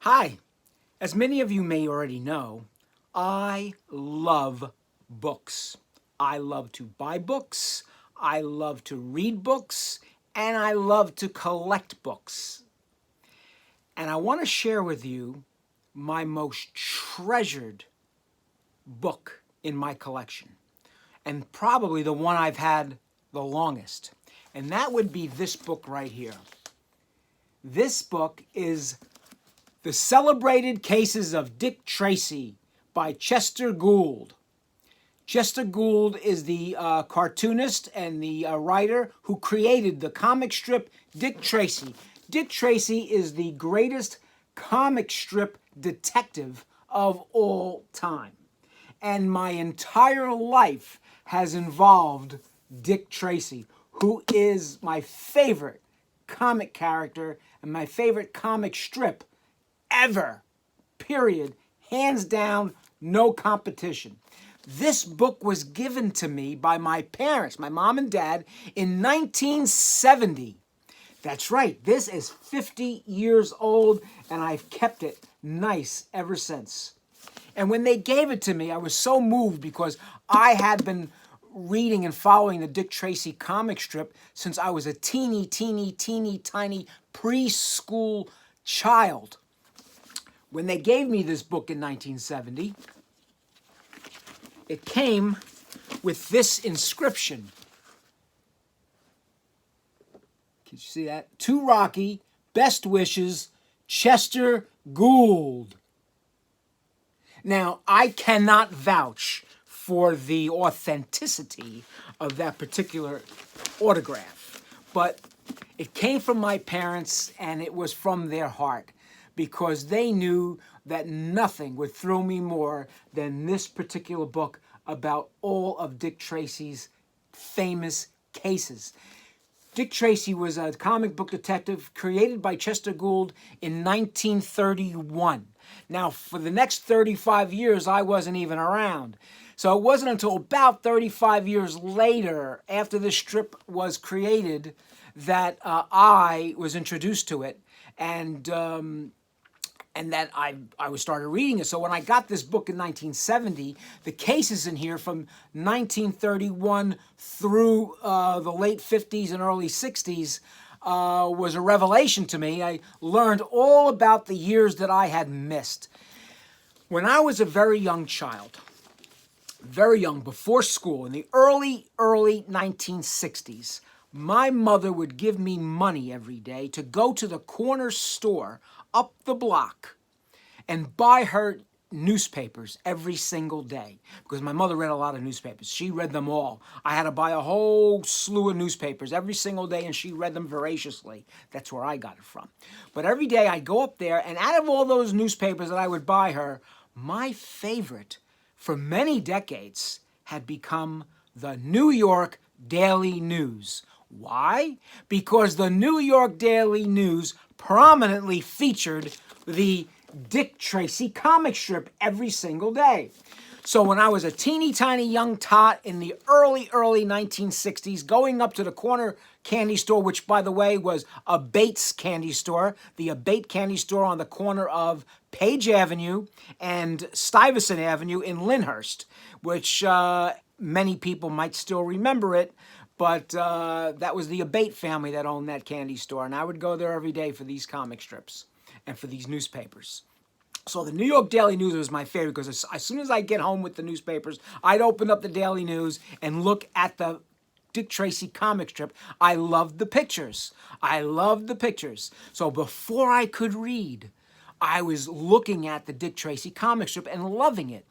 Hi, as many of you may already know, I love books. I love to buy books, I love to read books, and I love to collect books. And I want to share with you my most treasured book in my collection, and probably the one I've had the longest. And that would be this book right here. This book is The Celebrated Cases of Dick Tracy by Chester Gould. Chester Gould is the cartoonist and the writer who created the comic strip Dick Tracy. Dick Tracy is the greatest comic strip detective of all time. And my entire life has involved Dick Tracy, who is my favorite comic character and my favorite comic strip ever, period, hands down, no competition. This book was given to me by my parents, my mom and dad, in 1970. That's right, this is 50 years old, and I've kept it nice ever since. And when they gave it to me, I was so moved because I had been reading and following the Dick Tracy comic strip since I was a teeny tiny preschool child. When they gave me this book in 1970, it came with this inscription. Can you see that? To Rocky, best wishes, Chester Gould. Now, I cannot vouch for the authenticity of that particular autograph, but it came from my parents and it was from their heart, because they knew that nothing would thrill me more than this particular book about all of Dick Tracy's famous cases. Dick Tracy was a comic book detective created by Chester Gould in 1931. Now, for the next 35 years, I wasn't even around. So it wasn't until about 35 years later, after the strip was created, that I was introduced to it, and that I was started reading it. So when I got this book in 1970, the cases in here from 1931 through the late 50s and early 60s was a revelation to me. I learned all about the years that I had missed. When I was a very young child, very young, before school, in the early 1960s, my mother would give me money every day to go to the corner store up the block and buy her newspapers every single day, because my mother read a lot of newspapers. She read them all. I had to buy a whole slew of newspapers every single day, and she read them voraciously. That's where I got it from. But every day I'd go up there, and out of all those newspapers that I would buy her, my favorite for many decades had become the New York Daily News. Why? Because the New York Daily News prominently featured the Dick Tracy comic strip every single day. So when I was a teeny tiny young tot in the early 1960s, going up to the corner candy store, which by the way was Abate's candy store, the Abate candy store on the corner of Page Avenue and Stuyvesant Avenue in Lyndhurst, which many people might still remember it. But that was the Abate family that owned that candy store. And I would go there every day for these comic strips and for these newspapers. So the New York Daily News was my favorite, because as soon as I get home with the newspapers, I'd open up the Daily News and look at the Dick Tracy comic strip. I loved the pictures. So before I could read, I was looking at the Dick Tracy comic strip and loving it.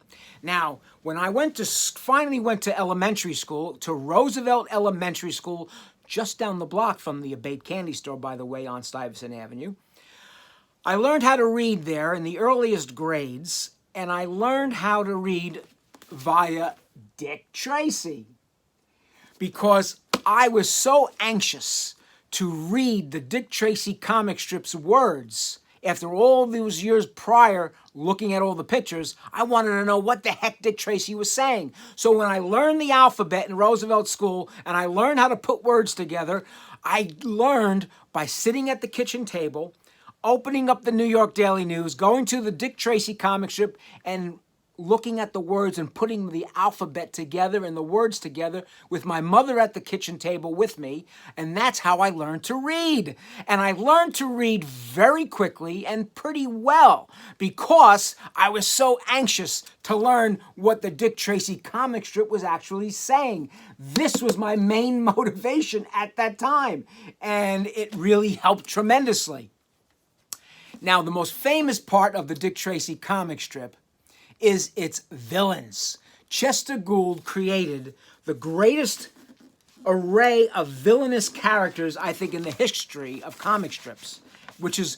Now, when I finally went to elementary school, to Roosevelt Elementary School, just down the block from the Abate candy store, by the way, on Stuyvesant Avenue, I learned how to read there in the earliest grades, and I learned how to read via Dick Tracy, because I was so anxious to read the Dick Tracy comic strip's words. After all those years prior, looking at all the pictures, I wanted to know what the heck Dick Tracy was saying. So when I learned the alphabet in Roosevelt School and I learned how to put words together, I learned by sitting at the kitchen table, opening up the New York Daily News, going to the Dick Tracy comic strip, and looking at the words and putting the alphabet together and the words together with my mother at the kitchen table with me. And that's how I learned to read. And I learned to read very quickly and pretty well because I was so anxious to learn what the Dick Tracy comic strip was actually saying. This was my main motivation at that time. And it really helped tremendously. Now, the most famous part of the Dick Tracy comic strip is its villains. Chester Gould created the greatest array of villainous characters, I think, in the history of comic strips, which is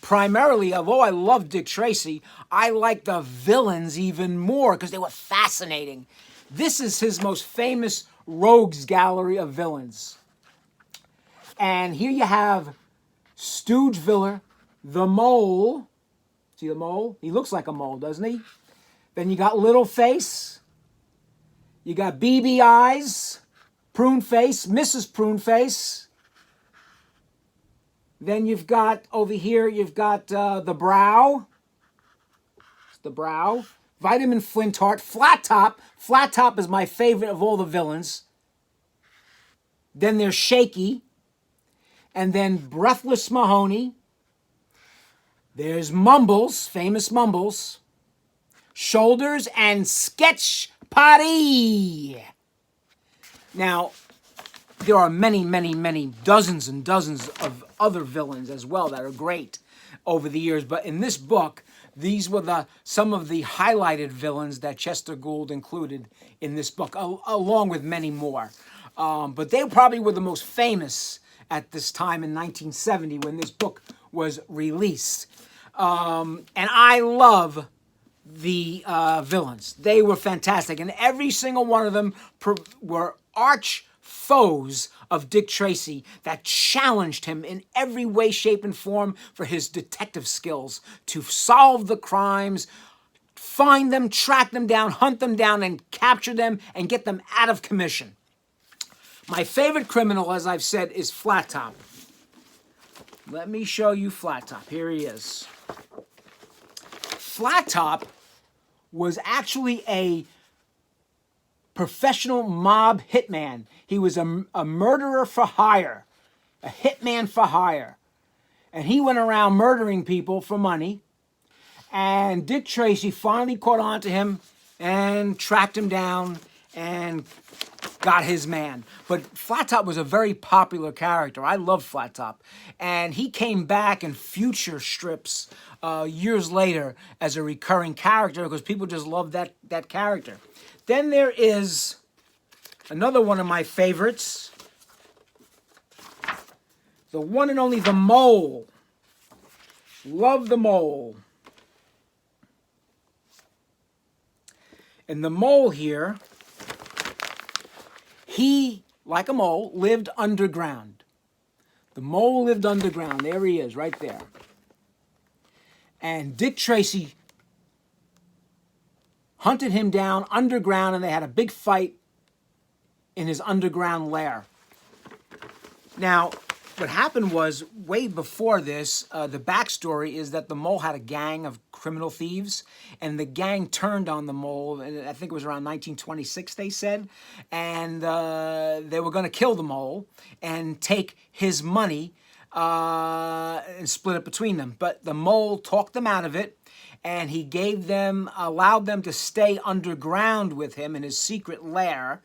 primarily, although I love Dick Tracy, I like the villains even more because they were fascinating. This is his most famous rogues gallery of villains. And here you have Stoogeviller, the mole. See the mole? He looks like a mole, doesn't he? Then you got Little Face. You got BB Eyes, Prune Face, Mrs. Prune Face. Then you've got, over here, you've got the Brow. It's the Brow. Vitamin Flintheart. Flat Top. Flat Top is my favorite of all the villains. Then there's Shaky. And then Breathless Mahoney. There's Mumbles, famous Mumbles. Shoulders, and Sketch Party. Now, there are many, many, many dozens and dozens of other villains as well that are great over the years. But in this book, these were some of the highlighted villains that Chester Gould included in this book, along with many more. But they probably were the most famous at this time in 1970 when this book was released. And I love the villains. They were fantastic. And every single one of them were arch foes of Dick Tracy that challenged him in every way, shape, and form for his detective skills to solve the crimes, find them, track them down, hunt them down, and capture them and get them out of commission. My favorite criminal, as I've said, is Flat Top. Let me show you Flat Top. Here he is. Flat Top was actually a professional mob hitman. He was a murderer for hire, a hitman for hire. And he went around murdering people for money. And Dick Tracy finally caught on to him and tracked him down and got his man. But Flat Top was a very popular character. I love Flat Top. And he came back in future strips years later as a recurring character because people just loved that character. Then there is another one of my favorites, the one and only the Mole. Love the Mole. And the Mole here, he, like a mole, lived underground. The Mole lived underground. There he is, right there. And Dick Tracy hunted him down underground, and they had a big fight in his underground lair. Now, what happened was, way before this, the backstory is that the Mole had a gang of criminal thieves, and the gang turned on the Mole, and I think it was around 1926, they said, and they were going to kill the Mole and take his money and split it between them. But the Mole talked them out of it, and he allowed them to stay underground with him in his secret lair,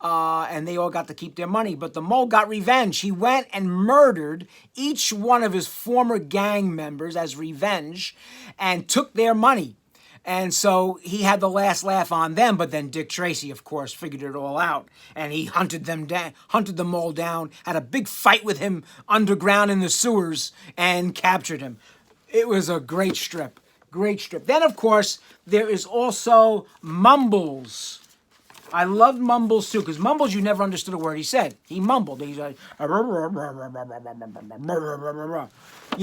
and they all got to keep their money. But the Mole got revenge. He went and murdered each one of his former gang members as revenge and took their money. And so he had the last laugh on them, but then Dick Tracy, of course, figured it all out. And he hunted the Mole down, had a big fight with him underground in the sewers, and captured him. It was a great strip. Great strip. Then, of course, there is also Mumbles. I loved Mumbles, too, because Mumbles, you never understood a word he said. He mumbled. He's like, you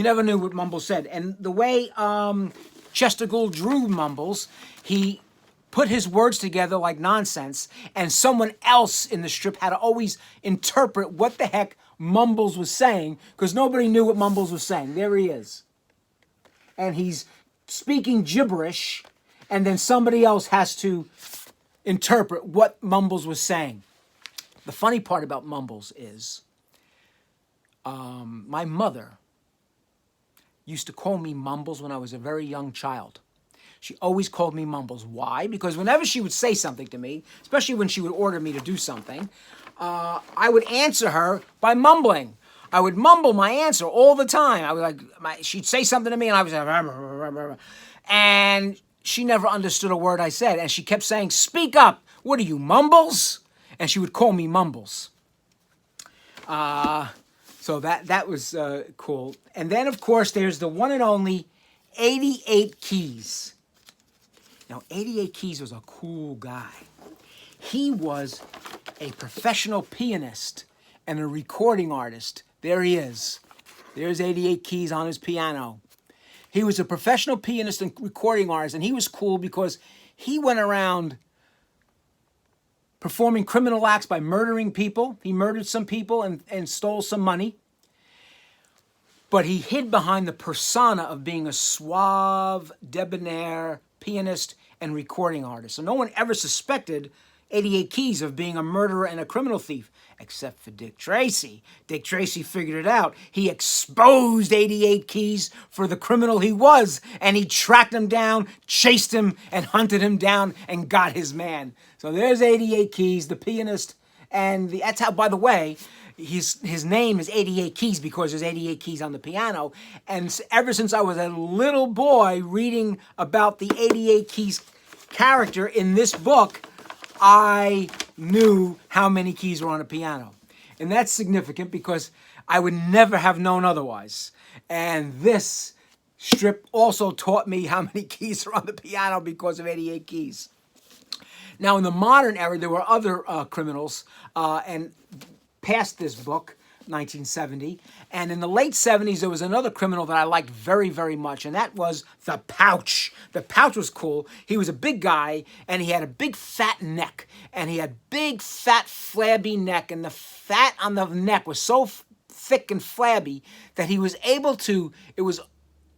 never knew what Mumbles said. And the way Chester Gould drew Mumbles, he put his words together like nonsense, and someone else in the strip had to always interpret what the heck Mumbles was saying, because nobody knew what Mumbles was saying. There he is. and he's speaking gibberish, and then somebody else has to interpret what Mumbles was saying. The funny part about Mumbles is my mother used to call me Mumbles when I was a very young child. She always called me Mumbles. Why? Because whenever she would say something to me, especially when she would order me to do something, I would answer her by mumbling. I would mumble my answer all the time. I would she'd say something to me, and I was like, and she never understood a word I said, and she kept saying, "Speak up! What are you, Mumbles?" And she would call me Mumbles. So that was cool. And then, of course, there's the one and only 88 Keys. Now, 88 Keys was a cool guy. He was a professional pianist and a recording artist. There he is. There's 88 Keys on his piano. He was a professional pianist and recording artist, and he was cool because he went around performing criminal acts by murdering people. He murdered some people and stole some money. But he hid behind the persona of being a suave, debonair pianist and recording artist. So no one ever suspected 88 Keys of being a murderer and a criminal thief, except for Dick Tracy. Dick Tracy figured it out. He exposed 88 Keys for the criminal he was, and he tracked him down, chased him, and hunted him down, and got his man. So there's 88 Keys, the pianist, and that's how, by the way, his name is 88 Keys because there's 88 keys on the piano. And ever since I was a little boy reading about the 88 Keys character in this book, I knew how many keys were on a piano. And that's significant because I would never have known otherwise. And this strip also taught me how many keys are on the piano because of 88 Keys. Now, in the modern era, there were other criminals, and past this book, 1970. And in the late 70s, there was another criminal that I liked very, very much, and that was the Pouch. The Pouch was cool. He was a big guy, and he had a big fat neck, and he had big fat flabby neck, and the fat on the neck was so thick and flabby that he was able to,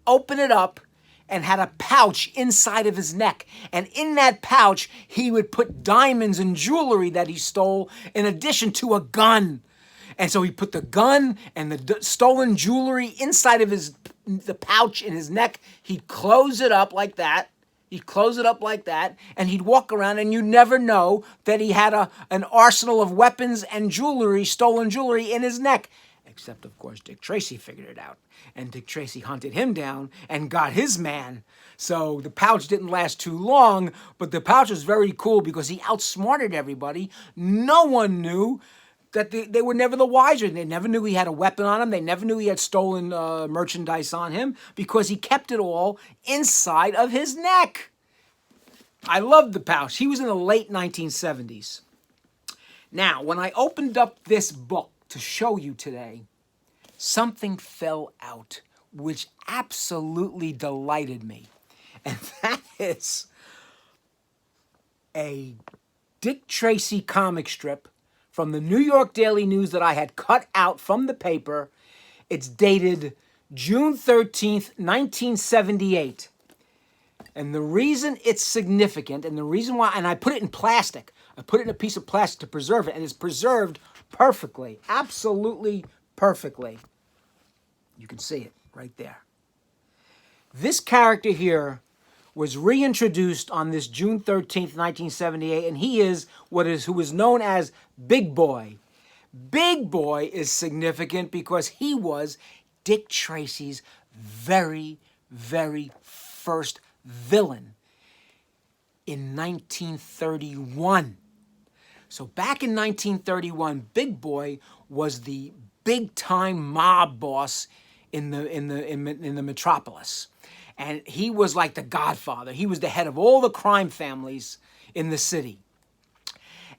open it up and had a pouch inside of his neck. And in that pouch, he would put diamonds and jewelry that he stole in addition to a gun. And so he put the gun and the stolen jewelry inside of the pouch in his neck. He'd close it up like that. And he'd walk around, and you'd never know that he had an arsenal of weapons and jewelry, stolen jewelry, in his neck. Except, of course, Dick Tracy figured it out. And Dick Tracy hunted him down and got his man. So the Pouch didn't last too long, but the Pouch was very cool because he outsmarted everybody. No one knew that they were never the wiser. They never knew he had a weapon on him. They never knew he had stolen merchandise on him because he kept it all inside of his neck. I loved the Pouch. He was in the late 1970s. Now, when I opened up this book to show you today, something fell out which absolutely delighted me. And that is a Dick Tracy comic strip from the New York Daily News that I had cut out from the paper. It's dated June 13th, 1978. And the reason it's significant, and the reason why, and I put it in plastic. I put it in a piece of plastic to preserve it, and it's preserved perfectly, absolutely perfectly. You can see it right there. This character here was reintroduced on this June 13th, 1978, and he is who is known as Big Boy. Big Boy is significant because he was Dick Tracy's very, very first villain in 1931. So back in 1931, Big Boy was the big-time mob boss in the metropolis. And he was like the godfather. He was the head of all the crime families in the city.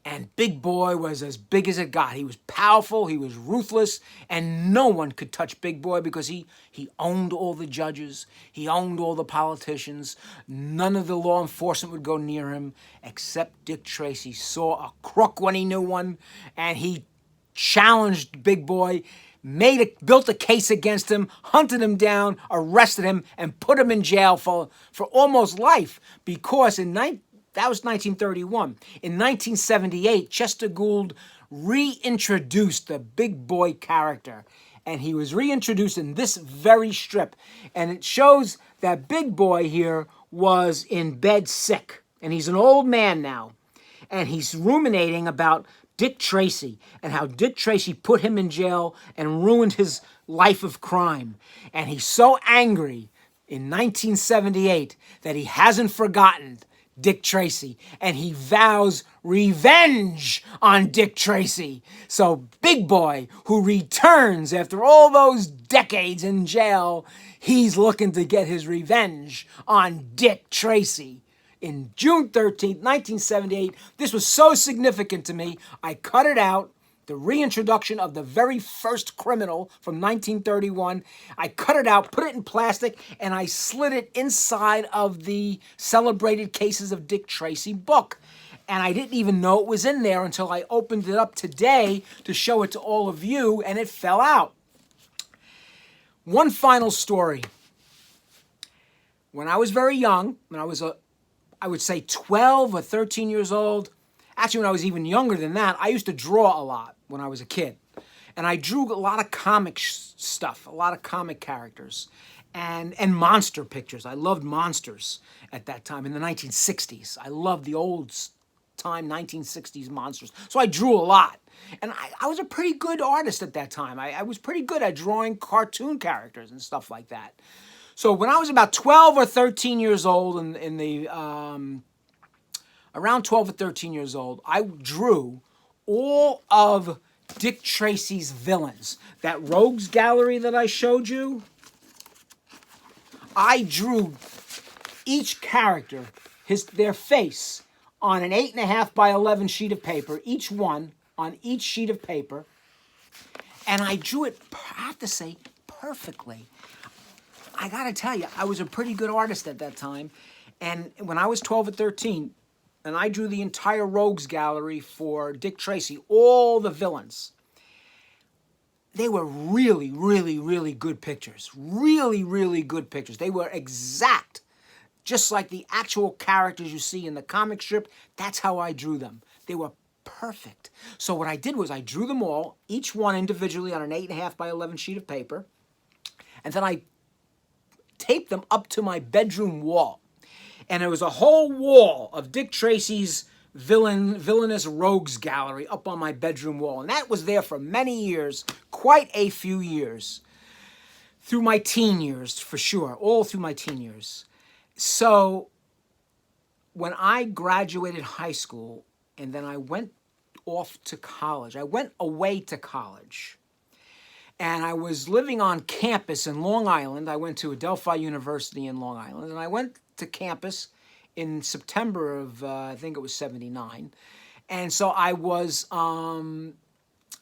And Big Boy was as big as it got. He was powerful, he was ruthless, and no one could touch Big Boy because he owned all the judges, he owned all the politicians. None of the law enforcement would go near him, except Dick Tracy saw a crook when he knew one, and he challenged Big Boy, built a case against him, hunted him down, arrested him, and put him in jail for almost life because that was 1931. In 1978, Chester Gould reintroduced the big boy character. And he was reintroduced in this very strip. And it shows that big boy here was in bed sick. And he's an old man now. And he's ruminating about Dick Tracy and how Dick Tracy put him in jail and ruined his life of crime. And he's so angry in 1978 that he hasn't forgotten Dick Tracy, and he vows revenge on Dick Tracy. So Big Boy, who returns after all those decades in jail, he's looking to get his revenge on Dick Tracy. In June 13th, 1978, this was so significant to me, I cut it out. The reintroduction of the very first criminal from 1931. I cut it out, put it in plastic, and I slid it inside of the Celebrated Cases of Dick Tracy book. And I didn't even know it was in there until I opened it up today to show it to all of you, and it fell out. One final story. When I was very young, when I was, I would say 12 or 13 years old, actually when I was even younger than that, I used to draw a lot when I was a kid. And I drew a lot of comic stuff, a lot of comic characters, and monster pictures. I loved monsters at that time in the 1960s. I loved the old time 1960s monsters. So I drew a lot. And I was a pretty good artist at that time. I was pretty good at drawing cartoon characters and stuff like that. So when I was about 12 or 13 years old, around 12 or 13 years old, I drew all of Dick Tracy's villains. That rogues gallery that I showed you, I drew each character, their face, on an 8.5 by 11 sheet of paper, each one on each sheet of paper, and I drew it, I have to say, perfectly. I gotta tell you, I was a pretty good artist at that time, and when I was 12 or 13, and I drew the entire rogues gallery for Dick Tracy, all the villains. They were really, really, really good pictures. Really, really good pictures. They were exact. Just like the actual characters you see in the comic strip, that's how I drew them. They were perfect. So what I did was I drew them all, each one individually on an 8.5 by 11 sheet of paper, and then I taped them up to my bedroom wall. And there was a whole wall of Dick Tracy's villainous rogues gallery up on my bedroom wall. And that was there for many years, quite a few years. Through my teen years, for sure, all through my teen years. So when I graduated high school and then I went off to college, I went away to college. And I was living on campus in Long Island. I went to Adelphi University in Long Island, and I went to campus in September of, I think it was 79. And so I was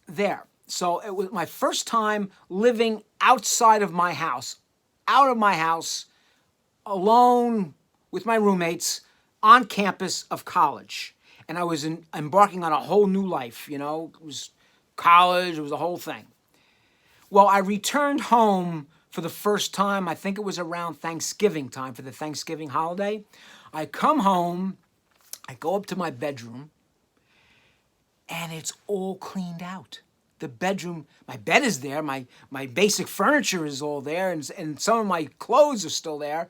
there. So it was my first time living outside of my house, out of my house, alone with my roommates on campus of college. And I was embarking on a whole new life, you know. It was college, it was the whole thing. Well, I returned home for the first time, I think it was around Thanksgiving time, for the Thanksgiving holiday. I come home, I go up to my bedroom, and it's all cleaned out. The bedroom, my bed is there, my basic furniture is all there, and some of my clothes are still there,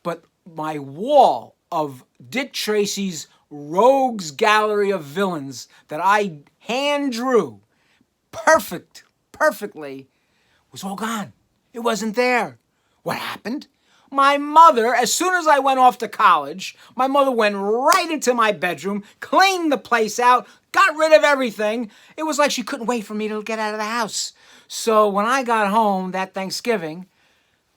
but my wall of Dick Tracy's rogues gallery of villains that I hand drew perfectly, was all gone. It wasn't there. What happened? My mother, as soon as I went off to college, my mother went right into my bedroom, cleaned the place out, got rid of everything. It was like she couldn't wait for me to get out of the house. So when I got home that Thanksgiving,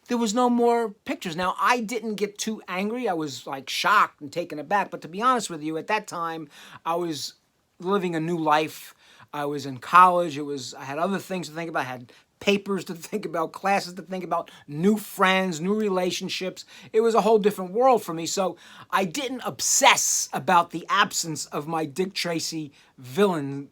there was no more pictures. Now, I didn't get too angry. I was like shocked and taken aback. But to be honest with you, at that time, I was living a new life. I was in college. I had other things to think about. I had papers to think about, classes to think about, new friends, new relationships. It was a whole different world for me. So I didn't obsess about the absence of my Dick Tracy villain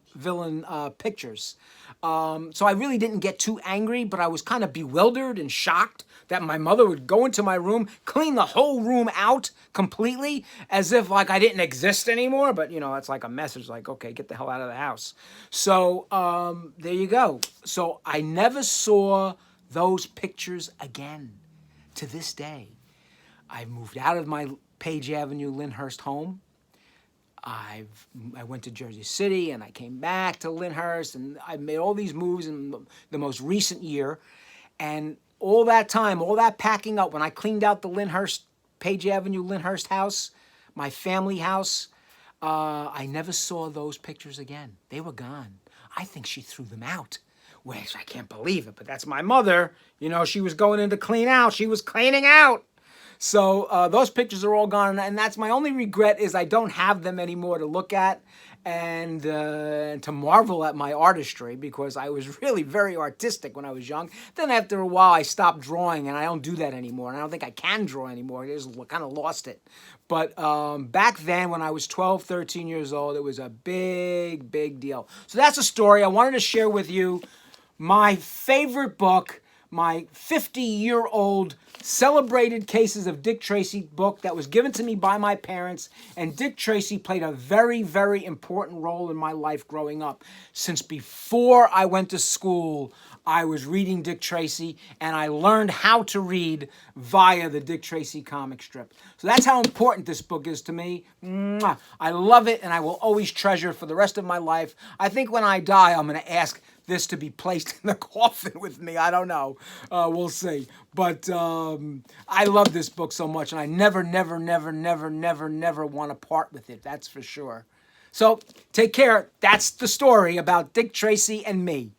pictures. So I really didn't get too angry, but I was kind of bewildered and shocked that my mother would go into my room, clean the whole room out completely, as if like I didn't exist anymore. But you know, that's like a message, like, okay, get the hell out of the house. So there you go. So I never saw those pictures again to this day. I moved out of my Page Avenue, Lyndhurst home. I went to Jersey City and I came back to Lyndhurst, and I made all these moves in the most recent year. And all that time, all that packing up, when I cleaned out the Lyndhurst, Page Avenue, Lyndhurst house, my family house, I never saw those pictures again. They were gone. I think she threw them out. Which I can't believe it, but that's my mother. You know, she was going in to clean out. She was cleaning out. So those pictures are all gone, and that's my only regret, is I don't have them anymore to look at and to marvel at my artistry, because I was really very artistic when I was young. Then after a while I stopped drawing, and I don't do that anymore, and I don't think I can draw anymore. I just kind of lost it. But back then, when I was 12, 13 years old, it was a big, big deal. So that's a story I wanted to share with you. My favorite book, my 50-year-old Celebrated Cases of Dick Tracy book that was given to me by my parents. And Dick Tracy played a very, very important role in my life growing up. Since before I went to school, I was reading Dick Tracy, and I learned how to read via the Dick Tracy comic strip. So that's how important this book is to me. Mwah. I love it, and I will always treasure it for the rest of my life. I think when I die, I'm going to ask this to be placed in the coffin with me. I don't know. We'll see. But I love this book so much, and I never want to part with it. That's for sure. So take care. That's the story about Dick Tracy and me.